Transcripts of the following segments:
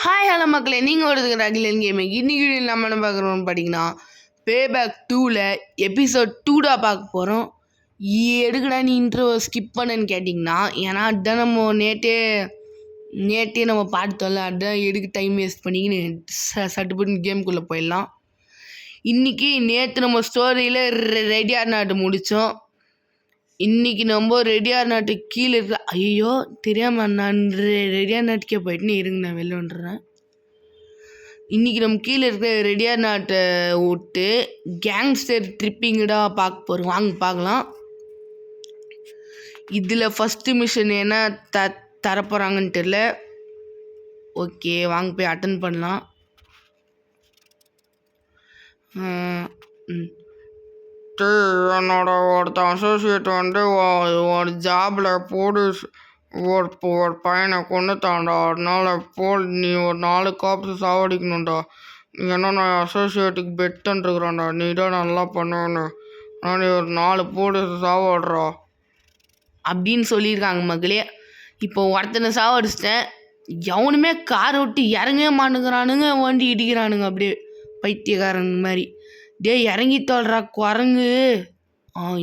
Hi hello மக்களே, நீங்கள் வருதுங்க அகிலன் கேமிங். இன்னைக்கு நம்ம என்ன பார்க்குறோம்னு பார்த்தீங்கன்னா, பேபேக் 2ல் எபிசோட் 2 பார்க்க போகிறோம். எடுக்கடா நீ இன்ட்ரோ ஸ்கிப் பண்ணுன்னு கேட்டிங்கன்னா, ஏன்னா அதுதான் நம்ம நேற்றே நம்ம பார்த்தோம்ல, அதுதான் எடுக்க டைம் வேஸ்ட் பண்ணிக்கின்னு சட்டுப்பட்டு கேமுக்குள்ளே போயிடலாம். இன்றைக்கி நேற்று நம்ம ஸ்டோரியில் ரெடியார் நாட்டு முடித்தோம். இன்றைக்கி நம்ம ரெடியார் நாட்டு கீழே இருக்க ஐயோ தெரியாமல் நான் ரெடியார் நாட்டுக்கே போயிட்டுன்னு இருங்க, நான் வெளில வந்துடுறேன். இன்றைக்கி நம்ம கீழே இருக்கிற ரெடியார் நாட்டை விட்டு கேங்ஸ்டர் ட்ரிப்பிங்கடா பார்க்க போகிறோம். வாங்க பார்க்கலாம். இதில் ஃபஸ்ட்டு மிஷன் என்ன தரப்போகிறாங்கன்னு தெரியல. ஓகே வாங்க போய் அட்டன் பண்ணலாம். என்னோட ஒருத்த அசோசியேட் வந்து ஒரு ஜாபில் போலீஸ் ஒரு பையனை கொண்டுட்டான்டா. அதனால நீ ஒரு 4 காப்ஸ் சாவடிக்கணும்டா. நீ என்ன அசோசியேட்டுக்கு பெட்டுன்ருக்குறான்டா, நீ தான் நல்லா பண்ணுவேன்னு. ஆனால் நீ ஒரு 4 போலீஸ் சாவாடுறா அப்படின்னு சொல்லியிருக்காங்க மக்களே. இப்போ ஒருத்தனை சாவடிச்சிட்டேன். எவனுமே காரை விட்டு இறங்கவே மாட்டேங்கிறானுங்க, வண்டி இடிக்கிறானுங்க அப்படியே பைத்தியக்காரங்க மாதிரி. இறங்கி தோல்றா குரங்கு.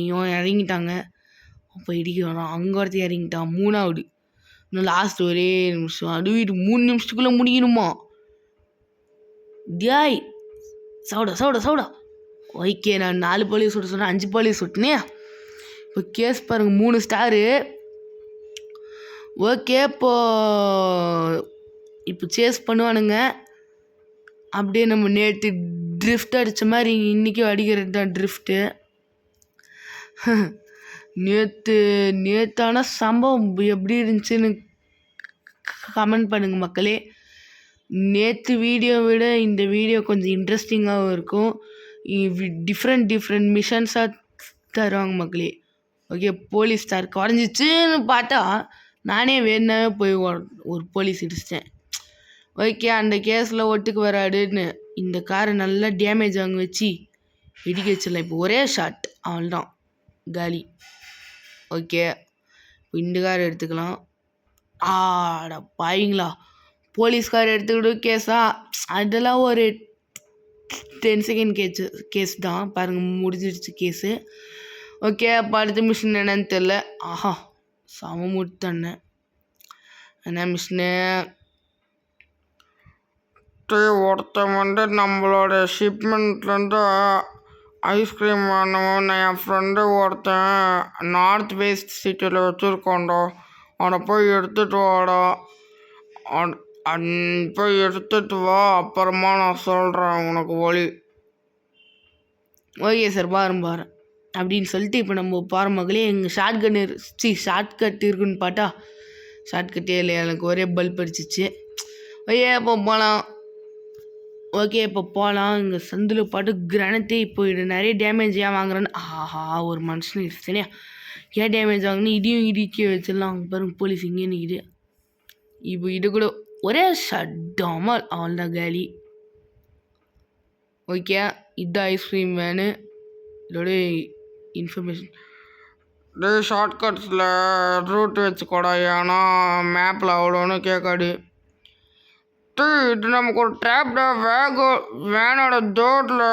இவன் இறங்கிட்டாங்க. அப்போ இடிக்க வேணாம். அங்கே ஒருத்தர் இறங்கிட்டான். 3வது. இன்னும் லாஸ்ட் ஒரே நிமிஷம். அதுவும் 3 நிமிஷத்துக்குள்ளே முடிக்கணுமா? சவுடா. ஓகே, நான் 4 போலீஸ் விட்டு சொன்னேன், 5 போலீஸ் விட்டுனே. இப்போ கேஸ் பாருங்க, 3 ஸ்டாரு. ஓகே, இப்போ சேஸ் பண்ணுவானுங்க. அப்படியே நம்ம நேற்று ட்ரிஃப்ட் அடித்த மாதிரி இன்றைக்கும் அடிக்கிறது தான் ட்ரிஃப்ட்டு. நேற்றான சம்பவம் எப்படி இருந்துச்சுன்னு கமெண்ட் பண்ணுங்கள் மக்களே. நேற்று வீடியோ விட இந்த வீடியோ கொஞ்சம் இன்ட்ரெஸ்டிங்காகவும் இருக்கும். டிஃப்ரெண்ட் மிஷன்ஸாக தருவாங்க மக்களே. ஓகே, போலீஸ் ஸ்டார் குறைஞ்சிச்சுன்னு பார்த்தா நானே வேணாவே போய் ஒரு போலீஸ் இடிச்சிட்டேன். ஓகே, அந்த கேஸில் ஒட்டுக்கு வராடுன்னு இந்த காரை நல்லா டேமேஜ் வாங்க வச்சு இடிக்க வச்சிடலாம். இப்போ ஒரே ஷாட், அவள்தான் காலி. ஓகே, இந்த கார் எடுத்துக்கலாம். ஆடா பாவீங்களா, போலீஸ் கார் எடுத்துக்கிட்டு கேஸா? அதெல்லாம் ஒரு 10 செகண்ட் கேஸ் தான் பாருங்கள், முடிஞ்சிடுச்சு கேஸு. ஓகே, அப்போ அடுத்த மிஷின் என்னன்னு தெரில. ஆஹா சம முடித்தானே. என்ன மிஷினு? ஒருத்தன் வந்து நம்மளோட ஷிப்மெண்ட்லேருந்து ஐஸ்கிரீம் வாங்கணும். என் ஃப்ரெண்டு ஒருத்தன் நார்த் வெஸ்ட் சிட்டியில் வச்சுருக்கோண்டா. அவனை போய் எடுத்துகிட்டு வாடா. போய் எடுத்துகிட்டு வா, அப்புறமா நான் சொல்கிறேன் உனக்கு வழி. ஓகே சார், பாரு அப்படின்னு சொல்லிட்டு இப்போ நம்ம போகிற மகளே. எங்கள் ஷார்ட்கட் இருக்குன்னு பார்த்தா ஷார்ட்கட்டே இல்லை. எனக்கு ஒரே பல்ப் அடிச்சிச்சு. ஓகே இப்போ போகலாம். இங்கே சந்தில் பாட்டு கிரானத்தே இப்போ நிறைய டேமேஜ் ஏன் வாங்குறேன்னு. ஆஹா, ஒரு மனுஷன் இருந்துச்சுனே, ஏன் டேமேஜ் வாங்கினு இடியும் இடிக்க வச்சிடலாம். அங்கே பாருங்க போலீஸ் இங்கே நிற்கிது. இப்போ இது கூட ஒரே ஷட்டாமல் அவள்தான் காலி. ஓகே, இதுதான் ஐஸ்கிரீம் வேனு. இதோட இன்ஃபர்மேஷன் ஷார்ட்கட்ஸில் ரூட் வச்சுக்கூடா, ஏன்னா மேப்பில் அவ்வளோன்னு கேட்காது. இது நமக்கு ஒரு ட்ராப்டா. வேனோட டோரில்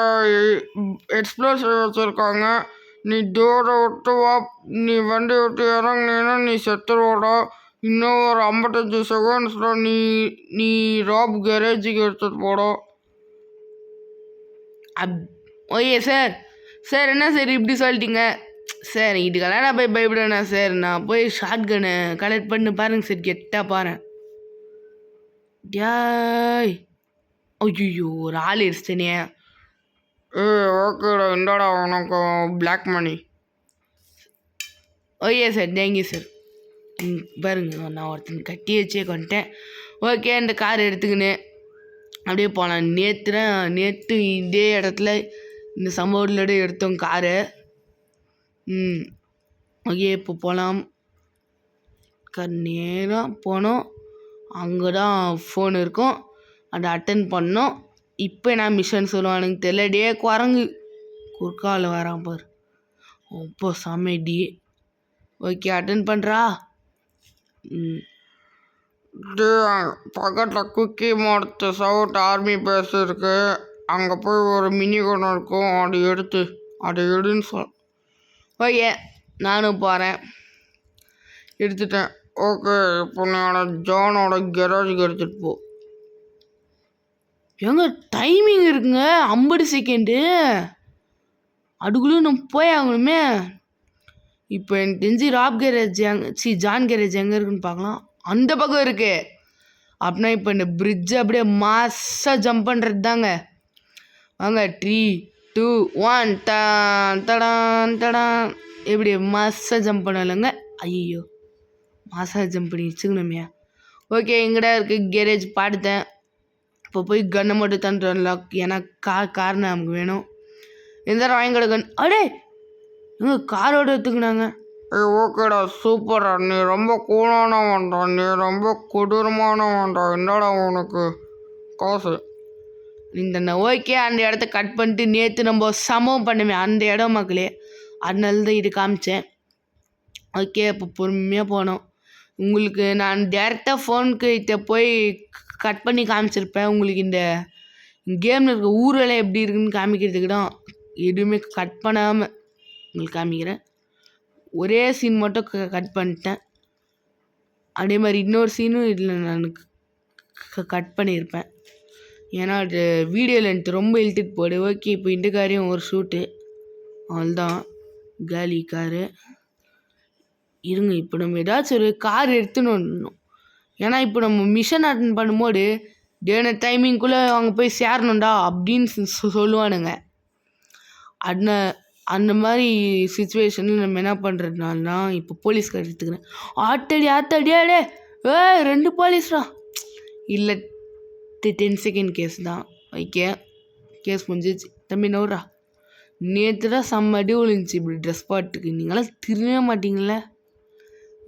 எக்ஸ்ப்ளோசிவ் வச்சுருக்காங்க. நீ டோரை விட்டு வா, நீ வண்டி விட்டு இறங்கினீன்னா நீ செத்துருவோடா. இன்னும் ஒரு 55 செகண்ட்ஸில் நீ ராப் கேரேஜுக்கு எடுத்துகிட்டு போடா. ஓகே சார் என்ன சார் இப்படி சொல்லிட்டீங்க சார்? இதுக்கெல்லாம் நான் போய் பயப்படுவேண்ணா சார். நான் போய் ஷார்ட் கனை கலெக்ட் பண்ணி பாருங்க சார், கெட்டாக பாரு. ஐயோ, ஒரு ஆள் இருச்சுனே. ஓகேடா, இந்தாடா உனக்கு black money. Okay sir, thank you sir. பாருங்க, நான் ஒருத்தன் கட்டி வச்சே கொண்டேன். ஓகே, இந்த கார் எடுத்துக்கின்னு அப்படியே போகலாம். நேற்று இதே இடத்துல இந்த சம்பவத்தோட எடுத்தோம் காரு. ஓகே, இப்போ போகலாம். நேராக போனோம். அங்கே தான் ஃபோன் இருக்கும், அதை அட்டன் பண்ணோம். இப்போ நான் மிஷன் சொல்லுவானுங்க தெரியல. குரங்கு குறுக்கால வரான் பாரு. இப்போ சமைடி. ஓகே, அட்டன் பண்ணுறா. பக்கத்தில் குக்கி மார்த்து சவுத் ஆர்மி பேஸ் இருக்கு. அங்கே போய் ஒரு மினி கன் இருக்கும், அதை எடுன்னு ஓகே நானும் போகிறேன். எடுத்துட்டேன். ஓகே, இப்போ நான் ஜானோட கெராஜுக்கு எடுத்துகிட்டு போ. எங்க டைமிங் இருக்குங்க 50 செகண்டு, அதுக்குள்ளே நம்ம போய் ஆகணுமே. இப்போ எனக்கு தெரிஞ்சு ராப் கேரேஜ் ஜான் கேரேஜ் எங்கே இருக்குன்னு பார்க்கலாம். அந்த பக்கம் இருக்கு. அப்படின்னா இப்போ இந்த பிரிட்ஜை அப்படியே மாஸாக ஜம்ப் பண்ணுறது தாங்க. வாங்க 3, 2, 1 தடான் தடான். எப்படி மாஸாக ஜம்ப் பண்ணலைங்க. ஐயோ மாஸாக ஜம்ப் பண்ணி வச்சுக்கணுமே. ஓகே எங்கடா இருக்குது கேரேஜ் பாடுத்தேன். இப்போ போய் கன்னை மட்டும் தந்துடல, ஏன்னா கார் நமக்கு வேணும். எந்த வாங்கிக்கூட கன். அடே எங்க காரோட எடுத்துக்கினாங்க. ஓகேடா, சூப்பரா. நீ ரொம்ப கூலானவன்டா, நீ ரொம்ப கொடூரமானவன்டா. என்னடா உனக்கு காசு? இந்த ஓகே அந்த இடத்த கட் பண்ணிட்டு நேற்று நம்ம சம்பவம் பண்ணுமே அந்த இடம் மக்களே, அதனால தான் இது காமிச்சேன். ஓகே இப்போ பொறுமையாக போனோம். உங்களுக்கு நான் டேரெக்டாக ஃபோனுக்கிட்ட போய் கட் பண்ணி காமிச்சிருப்பேன். உங்களுக்கு இந்த கேமில் இருக்க ஊரெல்லாம் எப்படி இருக்குன்னு காமிக்கிறதுக்கு தான் எதுவுமே கட் பண்ணாமல் உங்களுக்கு காமிக்கிறேன். ஒரே சீன் மட்டும் கட் பண்ணிட்டேன். அதே மாதிரி இன்னொரு சீனும் இதில் நான் கட் பண்ணியிருப்பேன், ஏன்னா அது வீடியோ லென்த் ரொம்ப இழுத்துட்டு போடு. ஓகே இப்போ இந்த காரையும் ஒரு ஷூட்டு, அவ்வளோதான் காலி காரு. இருங்க இப்போ நம்ம ஏதாச்சும் ஒரு கார் எடுத்துன்னு வரணும். ஏன்னா இப்போ நம்ம மிஷன் அட்டன் பண்ணும்போது டேன டைமிங்குள்ளே அவங்க போய் சேரணும்டா அப்படின்னு சொல்லுவானுங்க. அந்த மாதிரி சுச்சுவேஷனில் நம்ம என்ன பண்ணுறதுனால இப்போ போலீஸ்கார் எடுத்துக்கிறேன். ஆத்தடியாடே 2 போலீஸ்டா. இல்லை 10 செகண்ட் கேஸ் தான். ஓகே கேஸ் முடிஞ்சிச்சு. தம்பி நோரா, நேற்று தான் செம்ம அடி ஒழிஞ்சிச்சு இப்படி ட்ரெஸ் பாட்டுக்கு. நீங்களாம் திரும்பவே மாட்டிங்களே.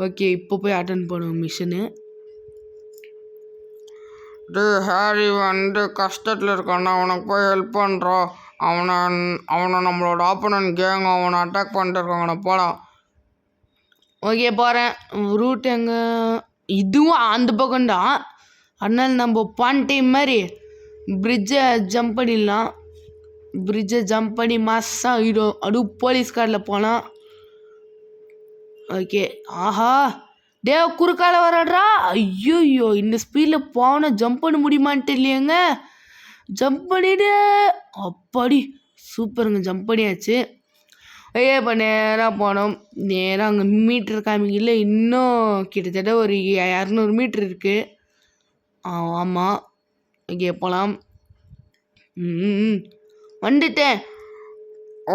ஓகே இப்போ போய் அட்டன் பண்ணுவோம் மிஷனு. ஹாரி கஷ்டத்தில் இருக்கான்னா அவனுக்கு போய் ஹெல்ப் பண்ணுறோம். அவனை நம்மளோட ஆப்போனன்ட் கேங் அவனை அட்டாக் பண்ணிட்டு இருக்காங்கண்ணா, போலாம். ஓகே போகிறேன். ரூட் எங்கே? இதுவும் அந்த பக்கம்தான். அதனால நம்ம பான் டைம் மாதிரி பிரிட்ஜை ஜம்ப் பண்ணிடலாம். பிரிட்ஜை ஜம்ப் பண்ணி மாசாக ஆகிடும். அதுவும் போலீஸ் காரில் போகலாம். ஓகே ஆஹா குறுக்கால வராடுறா. ஐயோ இந்த ஸ்பீடில் போனால் ஜம்ப் பண்ண முடியுமான்ட்டு இல்லையங்க. ஜம்ப் பண்ணிவிடு. அப்பாடி சூப்பருங்க, ஜம்ப் பண்ணியாச்சு. ஐயா இப்போ நேராக போனோம். நேராக அங்கே மீட்ரு காமிக்கல, இன்னும் கிட்டத்தட்ட ஒரு 200 மீட்ரு இருக்குது. ஆமாம் ஓகே போகலாம். வந்துட்டேன்.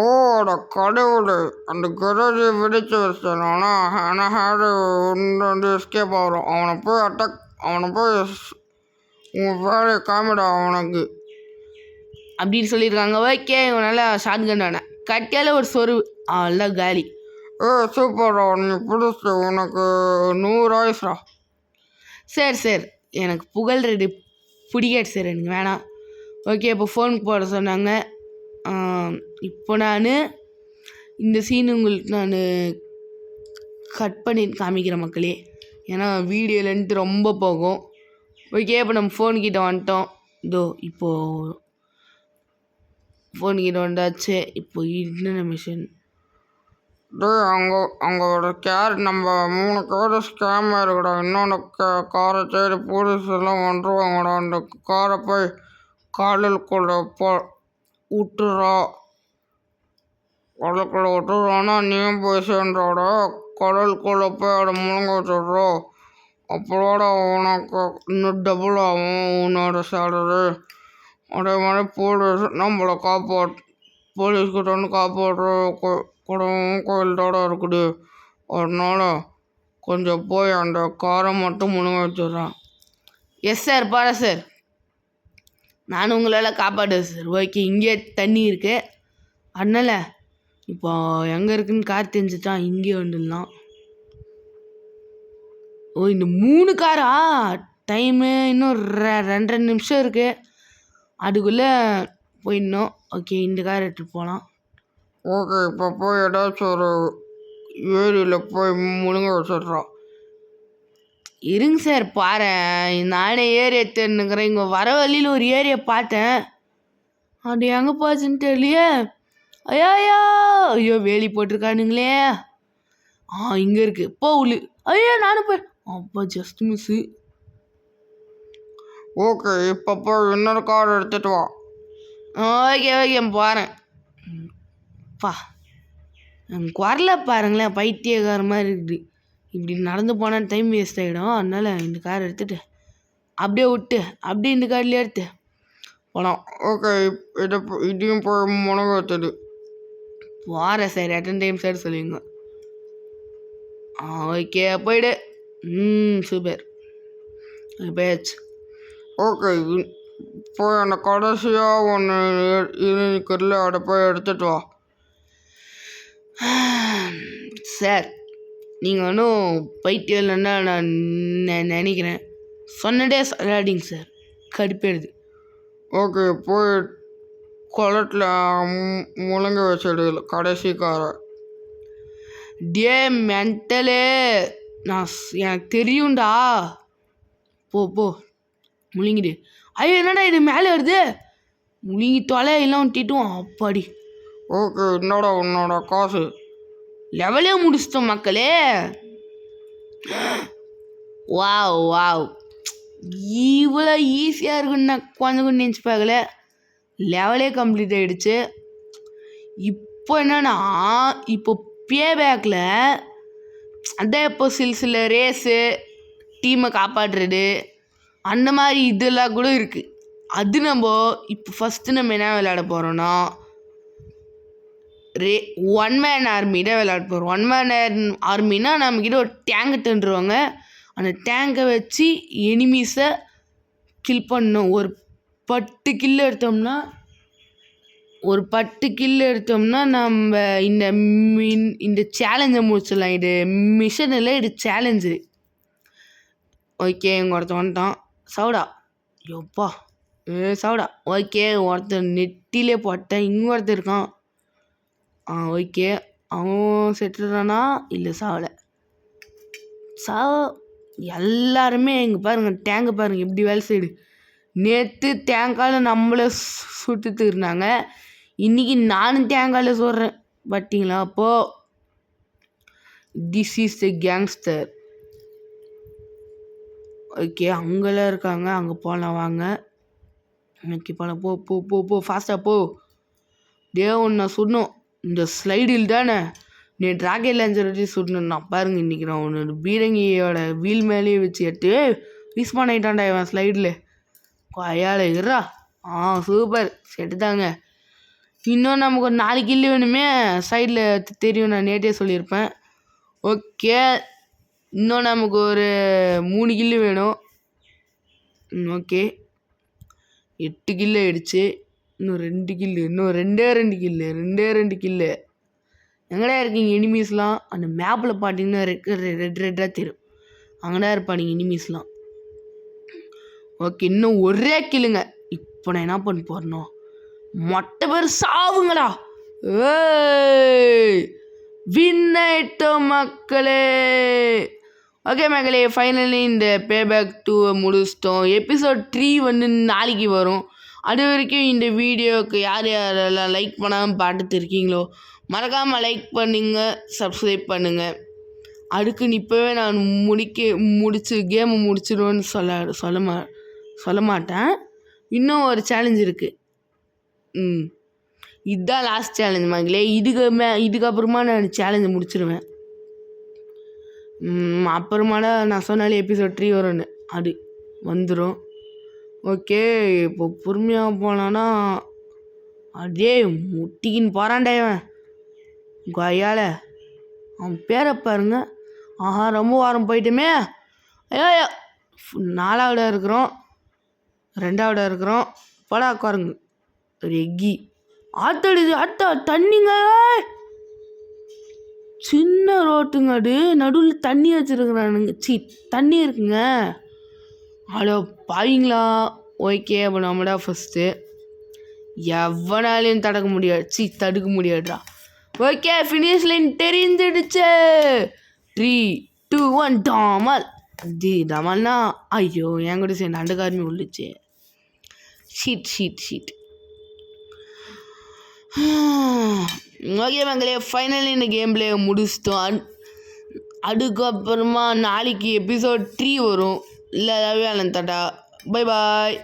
ஓட கடவுளே, அந்த கரேஜை வெடிச்சு வச்சிட்டேன். ஆனால் ஹாரி வந்து எஸ்கேப் ஆகிறோம். அவனை போய் உங்கள் வேலையை காமிடா அவனுக்கு அப்படின்னு சொல்லியிருக்காங்க. ஓகே இவனால ஷார்ட் கன் வேணாம், கட்டியால் ஒரு சொரு அவ்வளோதான் காலி. சூப்பர்டா, நீ பிடிச்சி உனக்கு 100 ஆயிடுச்சுடா. சரி எனக்கு புகழ் ரெடி பிடிக்காது சார், எனக்கு வேணாம். ஓகே இப்போ ஃபோனுக்கு போட சொன்னாங்க. இப்போ நான் இந்த சீன் உங்களுக்கு நான் கட் பண்ணி காமிக்கிறேன் மக்களே, ஏன்னா வீடியோ லென்த் ரொம்ப போகும். ஓகே இப்போ நம்ம ஃபோன்கிட்ட வந்துட்டோம். இதோ இப்போது ஃபோன்கிட்ட வந்தாச்சு. இப்போ என்னென்ன மிஷன் அங்கோட நம்ம 3 காரை ஸ்கேம் ஆகிருக்கடா. இன்னொன்று காரை தேடி போலீஸ் எல்லாம் வந்துருவாங்கடா. அந்த காரை போய் கடலுக்குள்ள விட்டுறா. கடலுக்குள்ள விட்டுறான்னா நீயும் போய் சேர்ந்தாடா. கடலுக்குள்ள போய் அதை முழுங்க வச்சுடுறோம். அப்போட உனக்கு இன்னும் டபுள் ஆகும் உன்னோட சேலரி. அதே மாதிரி நம்மளை போலீஸ்கிட்ட வந்து காப்பாடுற குடமும் கோயில்தோட இருக்குது. அதனால கொஞ்சம் போய் அந்த காரை மட்டும் முழுங்க வச்சிடுறான். எஸ் சார், பாரு சார், நானும் உங்களால் காப்பாடுவேன் சார். ஓகே இங்கே தண்ணி இருக்குது, அதனால் இப்போ எங்கே இருக்குன்னு கார் தெரிஞ்சுட்டா இங்கே வந்துடலாம். இந்த 3 காரா? டைமு இன்னும் 2.5 நிமிஷம் இருக்குது, அதுக்குள்ளே போயிடணும். ஓகே இந்த கார் எடுத்துகிட்டு போகலாம். ஓகே இப்போ போய் ஏதாச்சும் ஒரு ஏரியில் போய் முழுங்க வச்சிட்றோம். இருங்க சார் பாரேன். நானே ஏரியா தேடினுக்கிறேன். இங்கே வர வழியில் ஒரு ஏரியா பார்த்தேன். அது எங்கே போச்சுன்னு தெரியலையே. ஐயோ ஐயோ ஐயோ வேலி போட்டிருக்கானுங்களே. இங்கே இருக்கு போ உள்ளு. ஐயோ நானும் போய் அப்பா ஜஸ்ட் மிஸ்ஸு. ஓகே, இப்போ போய் இன்னொரு கார் எடுத்துட்டு வா. ஓகே ஓகே போகிறேன். பா குரல பாருங்களேன், பைத்தியக்கார மாதிரி இருக்குது. இப்படி நடந்து போனால் டைம் வேஸ்ட் ஆகிடும். அதனால் இந்த கார் எடுத்துகிட்டு அப்படியே விட்டு அப்படியே இந்த கார்லேயே எடுத்து போனோம். ஓகே, இதையும் போய் முனங்க எடுத்துடு. போகிறேன் சார், எத்தனை டைம் சார் சொல்லுவீங்க. ஓகே போயிடு. சூப்பர் போயாச்சு. ஓகே, போய் அந்த கடைசியாக ஒன்று இருக்குல்ல, அதை போய் எடுத்துட்டு வா. சார் நீங்கள் ஒன்றும் பைத்தியம் இல்லைன்னா நான் நினைக்கிறேன். சொன்னதே சொல்லாடிங்க சார், கடுப்பேடுது. ஓகே, போய் குளத்தில் முழங்க வச்சிடு கடைசி காரை. டே மென்டலே, எனக்கு தெரியும்டா. போ போ முழுங்கிடு. ஐயோ என்னடா இது மேலே வருது. முழுங்கி தொலை எல்லாம் விட்டுட்டும். அப்பாடி. ஓகே, என்னடா உன்னோட காசு. லெவலே முடிச்சிட்டோம் மக்களே. வாவ் வாவ், இவ்வளோ ஈஸியாக இருக்குன்னு நான் கொஞ்சம் நினச்சி பார்க்கல. லெவலே கம்ப்ளீட் ஆகிடுச்சு. இப்போ என்னன்னா, இப்போ பேபேக்கில் அதான் இப்போ சில ரேஸு டீமை காப்பாற்றுறது அந்த மாதிரி இதெல்லாம் கூட இருக்குது. அது நம்ம இப்போ ஃபஸ்ட்டு நம்ம என்ன விளையாட போகிறோன்னா, ஒன் மேன் ஆர்மி தான் விளையாட போகிறோம். ஒன் மேன் ஆர்மினா நம்மக்கிட்ட ஒரு டேங்கை தந்துடுவாங்க. அந்த டேங்கை வச்சு எனிமீஸை கில் பண்ணணும். ஒரு 10 கில் எடுத்தோம்னா நம்ம இந்த சேலஞ்சை முடிச்சிடலாம். இது மிஷன் இல்லை, இது சேலஞ்சு. ஓகே, இங்கே ஒருத்தன் வந்துட்டான். சவுடா எப்பா சவுடா. ஓகே, ஒருத்தன் நெட்டிலே போட்டேன். இங்கே ஒருத்தன் இருக்கான். ஓகே, அவன் செத்துறானா இல்லை சாவலை. எல்லாருமே இங்கே பாருங்கள், டேங்கை பாருங்கள் எப்படி வேலை செய்யுது. நேற்று தேங்காயில் நம்மளை சுட்டுட்டு இருந்தாங்க. இன்றைக்கி நானும் தேங்காயில் சொல்கிறேன் பார்த்தீங்களா. அப்போது this is the gangster. Okay, அங்கெல்லாம் இருக்காங்க. அங்கே போகலாம் வாங்க. ஓகே போகலாம். போ போ போ போ ஃபாஸ்ட்டாக போ. ஒன்று நான் சுடணும். இந்த ஸ்லைடில் தானே நீ ராக்கெட் லான்ச்சர் வச்சு சுடணும். நான் பாருங்கள், இன்றைக்கி நான் ஒன்று பீரங்கியோட வீல் மேலேயே வச்சு எடுத்து ரீஸ்பான் ஆகிட்டான்டா இவன் ஸ்லைடில். கொயால இருறா. சூப்பர் செட்டுதாங்க. இன்னும் நமக்கு ஒரு 4 கில்லு வேணுமே. சைடில் தெரியும், நான் நேற்றே சொல்லியிருப்பேன். ஓகே, இன்னும் நமக்கு ஒரு 3 கில்லு வேணும். ஓகே, 8 கில்லு ஆயிடுச்சு. இன்னும் 2 கில்லு, இன்னும் 2 கில்லு. எங்கடா இருக்கீங்க எனிமீஸ்லாம்? அந்த மேப்பில் பார்த்தீங்கன்னா ரெட்டாக தெரியும். அங்கடா இருப்பானுங்க எனிமீஸ்லாம். ஓகே, இன்னும் ஒரே கில்லுங்க. இப்போ நான் என்ன பண்ண போறேனோ, மொட்டை பேர் சாவுங்களா. வின்னாயிட்டோம் மக்களே. ஓகே மக்களே, ஃபைனலி இந்த பேபேக் 2 முடிச்சிட்டோம். எபிசோட் 3 வந்து நாளைக்கு வரும். அது வரைக்கும் இந்த வீடியோவுக்கு யார் யாரெல்லாம் லைக் பண்ணாமல் பார்த்துட்டு இருக்கீங்களோ மறக்காமல் லைக் பண்ணுங்க, சப்ஸ்கிரைப் பண்ணுங்கள். அதுக்குன்னு இப்போவே நான் முடிச்சு கேமை முடிச்சிடுவேன்னு சொல்ல மாட்டேன். இன்னும் ஒரு சேலஞ்ச் இருக்குது. இதுதான் லாஸ்ட் சேலஞ்ச் மக்களே. இதுக்கப்புறமா நான் சேலஞ்சை முடிச்சிடுவேன். அப்புறமா நான் சொன்னாலே எபிசோட் 3 வரும்னு, அது வந்துடும். ஓகே, இப்போ பொறுமையாக போனான்னா அதே முட்டிக்கின்னு போகிறான்டாயவன் கொய்யால. அவன் பேரை பாருங்க. ரொம்ப வாரம் போயிட்டுமே. ஐயோ 4ஆவதாக இருக்கிறோம், 2ஆவதாக இருக்கிறோம். படா குரங்கு ஒரு எக்கி ஆத்தா தண்ணிங்க. சின்ன ரோட்டுங்க, அது நடுவில் தண்ணி வச்சுருக்குறானுங்க. தண்ணி இருக்குங்க. அவ்வளோ பாவீங்களா. ஓகே, அப்போ நம்மடா ஃபஸ்ட்டு. எவனாலையும் தடுக்க முடியாதுடா. ஓகே, ஃபினிஷ் லைன் தெரிஞ்சிடுச்சு. 3, 2, 1 டாமல். ரமல்னா ஐயோ என் கூட சேர்ந்து அண்டகாரமே உள்ளுச்சு. ஷீட் ஓகே மக்களே, ஃபைனலி இந்த கேம் பிளே முடிச்சிட்டோம். அதுக்கப்புறமா நாளைக்கு எபிசோட் 3 வரும். இல்லை வேலை தாட்டா. Bye bye.